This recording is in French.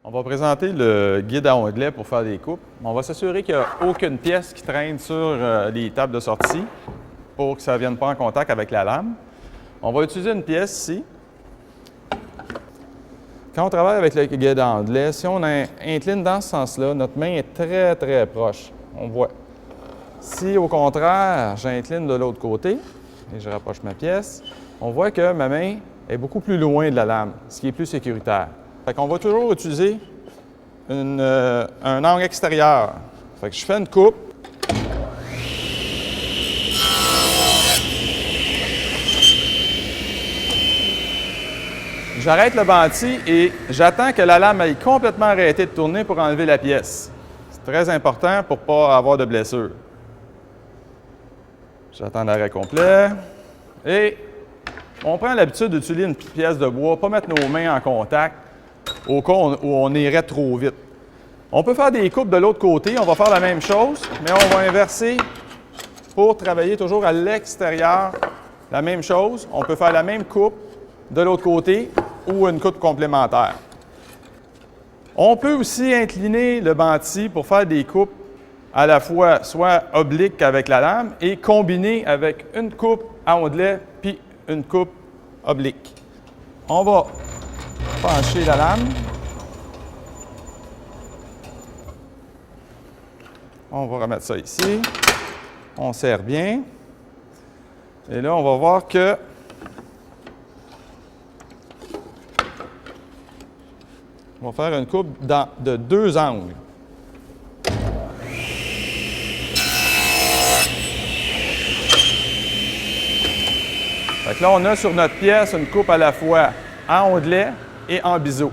On va présenter le guide à onglet pour faire des coupes. On va s'assurer qu'il n'y a aucune pièce qui traîne sur les tables de sortie pour que ça ne vienne pas en contact avec la lame. On va utiliser une pièce ici. Quand on travaille avec le guide à onglet, si on incline dans ce sens-là, notre main est très, très proche. On voit. Si, au contraire, j'incline de l'autre côté et je rapproche ma pièce, on voit que ma main est beaucoup plus loin de la lame, ce qui est plus sécuritaire. Fait qu'on va toujours utiliser un angle extérieur. Fait que je fais une coupe. J'arrête le banti et j'attends que la lame aille complètement arrêter de tourner pour enlever la pièce. C'est très important pour ne pas avoir de blessure. J'attends l'arrêt complet et on prend l'habitude d'utiliser une pièce de bois, pas mettre nos mains en contact au cas où on irait trop vite. On peut faire des coupes de l'autre côté, on va faire la même chose, mais on va inverser pour travailler toujours à l'extérieur. La même chose, on peut faire la même coupe de l'autre côté ou une coupe complémentaire. On peut aussi incliner le banti pour faire des coupes à la fois soit obliques avec la lame et combinées avec une coupe à onglet puis une coupe oblique. On va pencher la lame. On va remettre ça ici. On serre bien. Et là, on va voir que on va faire une coupe de deux angles. Fait que là, on a sur notre pièce une coupe à la fois en onglet et en biseau.